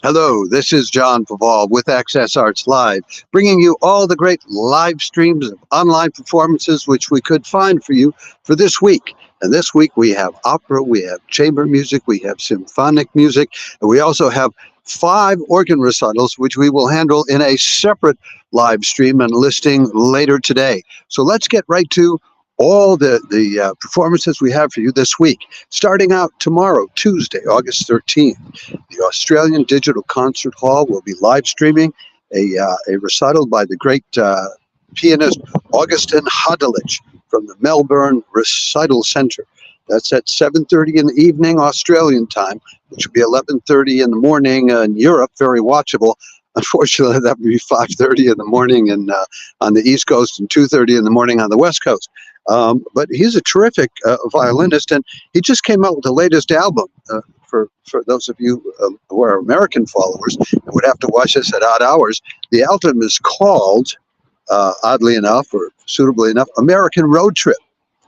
Hello, this is John Paval with Access Arts Live, bringing you all the great live streams of online performances which we could find for you for this week. And this week we have opera, we have chamber music, we have symphonic music, and we also have 5 organ recitals which we will handle in a separate live stream and listing later today. So let's get right to all the performances we have for you this week. Starting out tomorrow, Tuesday, August 13th, the Australian Digital Concert Hall will be live streaming a recital by the great pianist Augustin Hadelich from the Melbourne Recital Centre. That's at 7:30 in the evening Australian time, which would be 11:30 in the morning in Europe, very watchable. Unfortunately, that would be 5:30 in the morning on the East Coast and 2:30 in the morning on the West Coast. But he's a terrific violinist, and he just came out with the latest album. For those of you who are American followers and would have to watch this at odd hours, the album is called, oddly enough, or suitably enough, American Road Trip.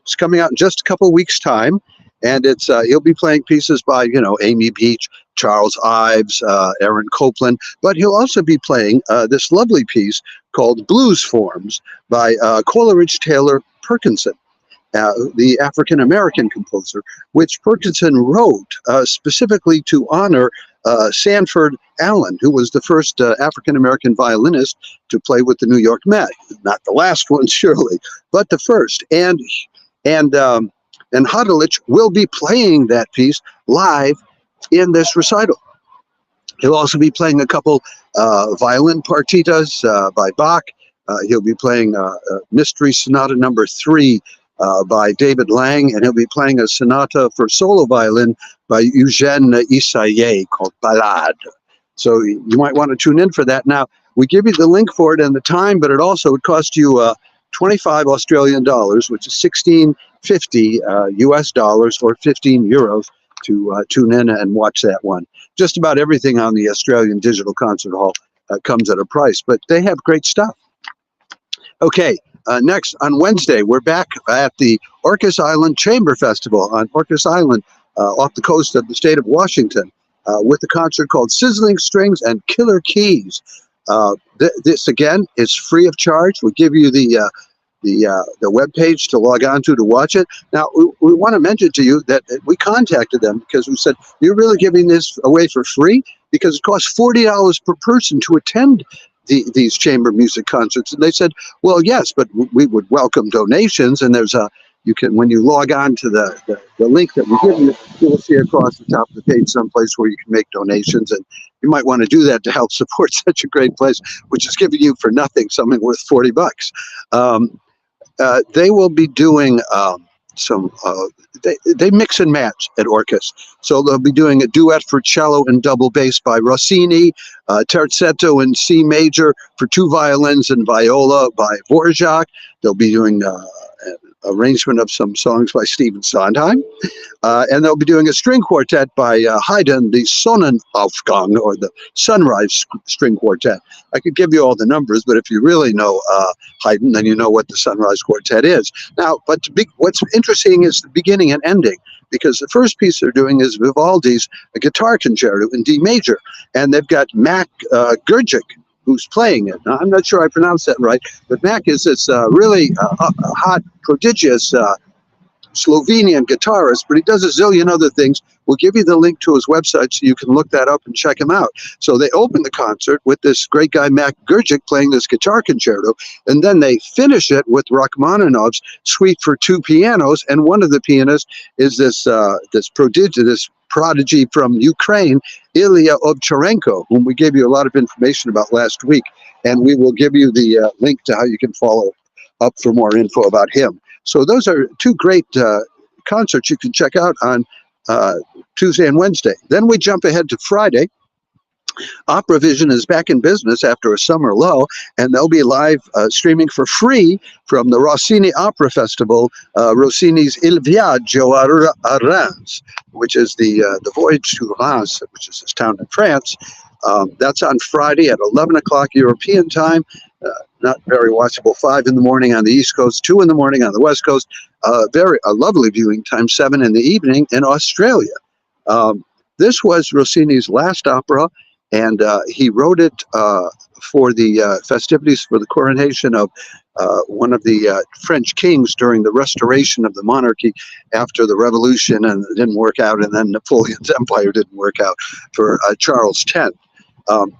It's coming out in just a couple of weeks' time, and it's he'll be playing pieces by, Amy Beach, Charles Ives, Aaron Copland, but he'll also be playing this lovely piece called Blues Forms by Coleridge Taylor Perkinson, the African-American composer, which Perkinson wrote specifically to honor Sanford Allen, who was the first African-American violinist to play with the New York Met. Not the last one, surely, but the first. And Hadelich will be playing that piece live in this recital. He'll also be playing a couple violin partitas by Bach. He'll be playing Mystery Sonata number 3 by David Lang, and he'll be playing a sonata for solo violin by Eugène Isaïe called Ballade. So you might want to tune in for that. Now, we give you the link for it and the time, but it also would cost you 25 Australian dollars, which is 16.50 US dollars or 15 euros to tune in and watch that one. Just about everything on the Australian Digital Concert Hall comes at a price, but they have great stuff. Okay, next on Wednesday, we're back at the Orcas Island Chamber Festival on Orcas Island off the coast of the state of Washington with a concert called Sizzling Strings and Killer Keys. This again is free of charge. We give you the web page to log on to watch it. Now, we want to mention to you that we contacted them because we said, you're really giving this away for free? Because it costs $40 per person to attend these chamber music concerts. And they said, well, yes, but we would welcome donations. And there's when you log on to the link that we give you, you will see across the top of the page someplace where you can make donations. And you might want to do that to help support such a great place, which is giving you for nothing something worth $40. They will be doing they mix and match at Orcas. So they'll be doing a duet for cello and double bass by Rossini, terzetto in C major for 2 violins and viola by Dvorak. They'll be doing arrangement of some songs by Stephen Sondheim. And they'll be doing a string quartet by Haydn, the Sonnenaufgang, or the Sunrise String Quartet. I could give you all the numbers, but if you really know Haydn, then you know what the Sunrise Quartet is. Now, but what's interesting is the beginning and ending, because the first piece they're doing is Vivaldi's Guitar Concerto in D major, and they've got Mac Gershwin, who's playing it. Now, I'm not sure I pronounced that right, but Mac is this really hot, prodigious Slovenian guitarist, but he does a zillion other things. We'll give you the link to his website so you can look that up and check him out. So they open the concert with this great guy, Mac Gershwin, playing this guitar concerto, and then they finish it with Rachmaninoff's Suite for 2 pianos, and one of the pianists is this prodigy from Ukraine, Ilya Ovcharenko, whom we gave you a lot of information about last week, and we will give you the link to how you can follow up for more info about him. So those are 2 great concerts you can check out on Tuesday and Wednesday. Then we jump ahead to Friday. Opera Vision is back in business after a summer lull, and they'll be live streaming for free from the Rossini Opera Festival, Rossini's Il Viaggio a Reims, which is the voyage to Reims, which is this town in France. That's on Friday at 11 o'clock European time. Not very watchable, 5 in the morning on the East Coast, 2 in the morning on the West Coast. A lovely viewing time, 7 in the evening in Australia. This was Rossini's last opera, and he wrote it for the festivities for the coronation of one of the French kings during the restoration of the monarchy after the revolution, and it didn't work out, and then Napoleon's empire didn't work out for Charles X.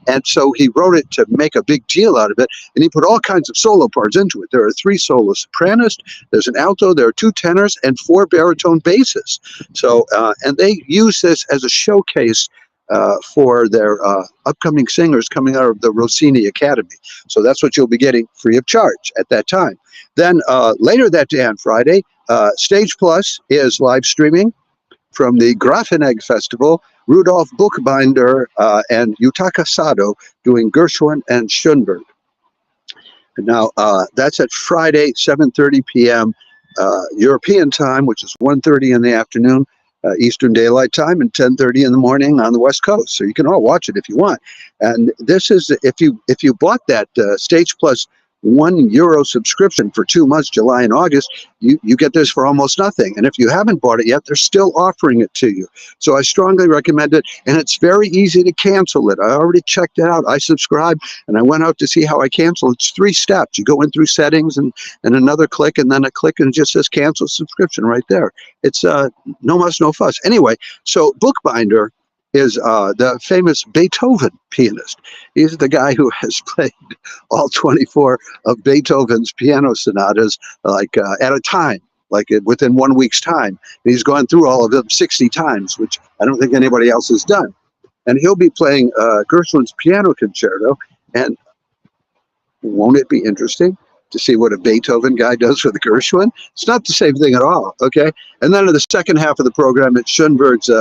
And so he wrote it to make a big deal out of it, and he put all kinds of solo parts into it. There are 3 solo sopranos, there's an alto, there are 2 tenors, and 4 baritone basses. So, and they use this as a showcase for their upcoming singers coming out of the Rossini Academy. So that's what you'll be getting free of charge at that time. Then later that day on Friday, Stage Plus is live streaming from the Grafenegg Festival, Rudolf Buchbinder and Yutaka Sado doing Gershwin and Schoenberg. And now that's at Friday, 7:30 p.m. European time, which is 1:30 in the afternoon, Eastern Daylight Time, and 10:30 in the morning on the West Coast. So you can all watch it if you want. And this is, if you bought that Stage Plus €1 subscription for 2 months, July and August, you get this for almost nothing. And if you haven't bought it yet, they're still offering it to you. So I strongly recommend it, and it's very easy to cancel it. I already checked it out. I subscribed, and I went out to see how I cancel. It's 3 steps. You go in through settings and another click, and then a click, and it just says cancel subscription right there. It's no muss, no fuss. Anyway, so Buchbinder is the famous Beethoven pianist. He's the guy who has played all 24 of Beethoven's piano sonatas, like at a time, like within 1 week's time. And he's gone through all of them 60 times, which I don't think anybody else has done. And he'll be playing Gershwin's piano concerto. And won't it be interesting to see what a Beethoven guy does with Gershwin? It's not the same thing at all, okay? And then in the second half of the program, it's Schoenberg's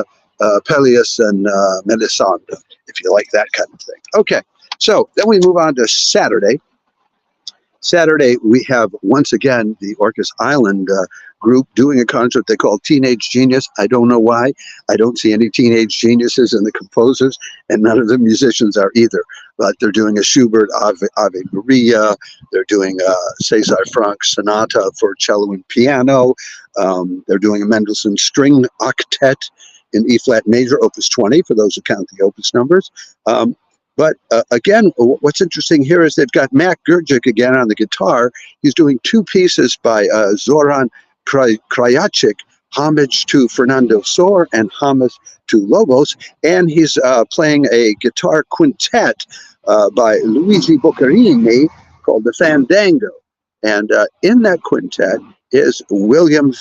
Palais and Midsummer, if you like that kind of thing. Okay, so then we move on to Saturday. Saturday, we have, once again, the Orcas Island group doing a concert they call Teenage Genius. I don't know why. I don't see any teenage geniuses in the composers, and none of the musicians are either. But they're doing a Schubert Ave Maria. They're doing a César Franck Sonata for cello and piano. They're doing a Mendelssohn String Octet in E-flat major, opus 20, for those who count the opus numbers. But again, what's interesting here is they've got Mac Gurgic again on the guitar. He's doing 2 pieces by Zoran Krajacik, homage to Fernando Sor and homage to Lobos, and he's playing a guitar quintet by Luigi Boccherini called the Fandango. And in that quintet is William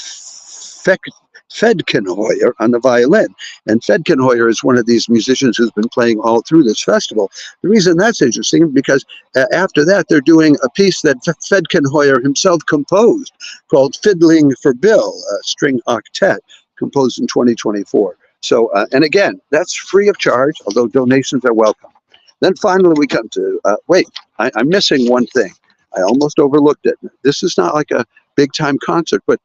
Fedkenhoyer on the violin. And Fedkenhoyer is one of these musicians who's been playing all through this festival. The reason that's interesting is because after that, they're doing a piece that Fedkenhoyer himself composed called Fiddling for Bill, a string octet, composed in 2024. So, and again, that's free of charge, although donations are welcome. Then finally, we come to, wait, I'm missing one thing. I almost overlooked it. This is not like a big-time concert, but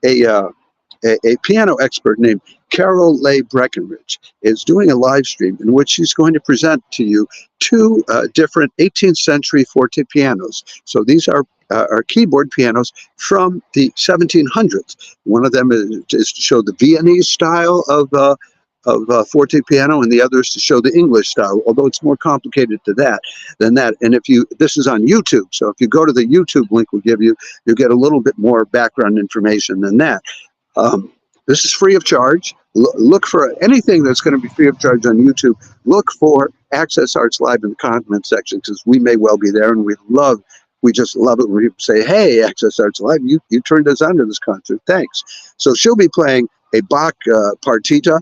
a piano expert named Carol Leigh Breckenridge is doing a live stream in which she's going to present to you 2 different 18th century Fortepianos. So these are keyboard pianos from the 1700s. One of them is to show the Viennese style of Fortepiano, and the other is to show the English style, although it's more complicated than that. And this is on YouTube, so if you go to the YouTube link we'll give you, you'll get a little bit more background information than that. This is free of charge. Look for anything that's going to be free of charge on YouTube. Look for Access Arts Live in the comment section, because we may well be there, and we just love it when people say, hey, Access Arts Live, you turned us on to this concert. Thanks. So she'll be playing a Bach partita,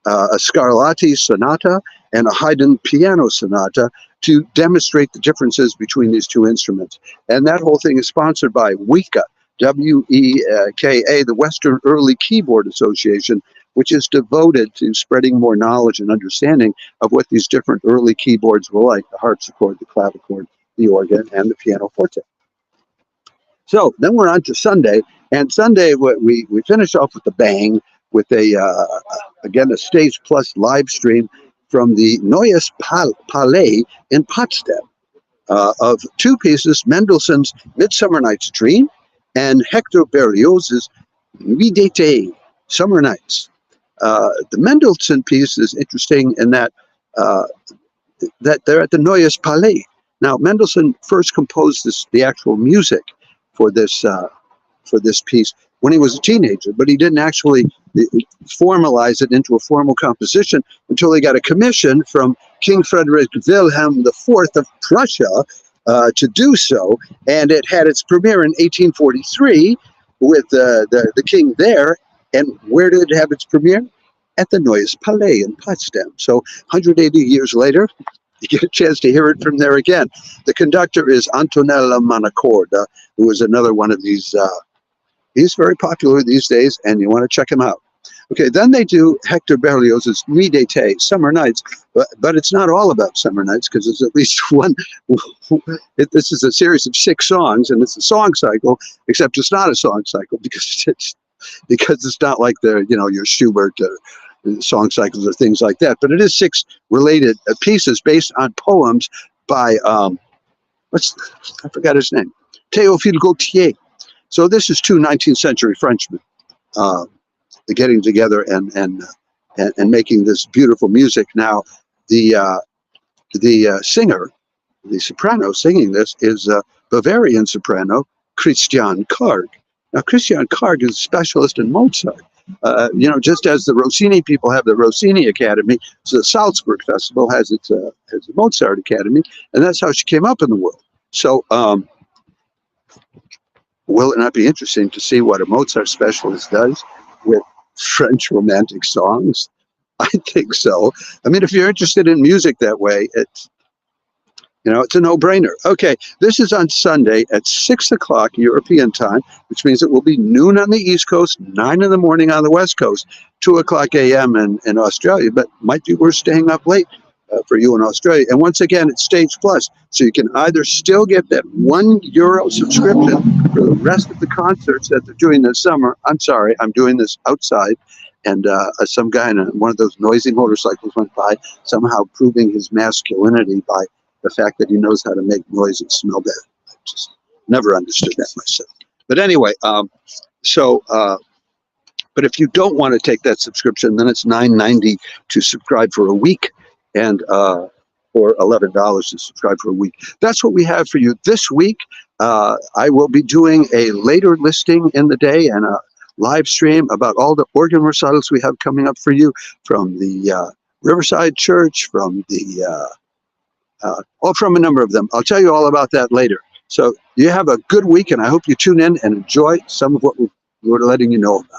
a Scarlatti sonata, and a Haydn piano sonata to demonstrate the differences between these 2 instruments. And that whole thing is sponsored by WEKA, W-E-K-A, the Western Early Keyboard Association, which is devoted to spreading more knowledge and understanding of what these different early keyboards were like: the harpsichord, the clavichord, the organ, and the pianoforte. So then we're on to Sunday, and Sunday we finish off with a bang with again a Stage Plus live stream from the Neues Palais in Potsdam of 2 pieces: Mendelssohn's Midsummer Night's Dream and Hector Berlioz's Nuit d'été, Summer Nights. The Mendelssohn piece is interesting in that that they're at the Neues Palais. Now, Mendelssohn first composed the actual music for this piece when he was a teenager, but he didn't actually formalize it into a formal composition until he got a commission from King Frederick Wilhelm IV of Prussia to do so, and it had its premiere in 1843 with the king there. And where did it have its premiere? At the Neues Palais in Potsdam. So 180 years later, you get a chance to hear it from there again. The conductor is Antonella Manacorda, who is another one of these. He's very popular these days, and you want to check him out. Okay, then they do Hector Berlioz's Nuit d'été, Summer Nights, but it's not all about summer nights, because there's at least one. This is a series of 6 songs, and it's a song cycle, except it's not a song cycle because it's not like your Schubert song cycles or things like that. But it is 6 related pieces based on poems by I forgot his name, Théophile Gautier. So this is 2 19th century Frenchmen getting together and making this beautiful music. Now, the singer, the soprano singing this is Bavarian soprano Christian Karg. Now, Christian Karg is a specialist in Mozart. Just as the Rossini people have the Rossini Academy, so the Salzburg Festival has its Mozart Academy, and that's how she came up in the world. So, will it not be interesting to see what a Mozart specialist does with French romantic songs? I think so. I mean, if you're interested in music that way, it's a no-brainer. Okay, this is on Sunday at 6 o'clock European time, which means it will be noon on the East Coast, 9 in the morning on the West Coast, 2 o'clock a.m. in Australia, but might be worth staying up late for you in Australia. And once again, it's Stage Plus, so you can either still get that €1 subscription for the rest of the concerts that they're doing this summer. I'm sorry, I'm doing this outside, and some guy in one of those noisy motorcycles went by, somehow proving his masculinity by the fact that he knows how to make noise and smell bad. I just never understood that myself. But anyway, but if you don't want to take that subscription, then it's $9.90 to subscribe for a week, and or $11 to subscribe for a week. That's what we have for you this week. I will be doing a later listing in the day and a live stream about all the organ recitals we have coming up for you from the Riverside Church, from the from a number of them. I'll tell you all about that later. So you have a good week, and I hope you tune in and enjoy some of what we're letting you know about.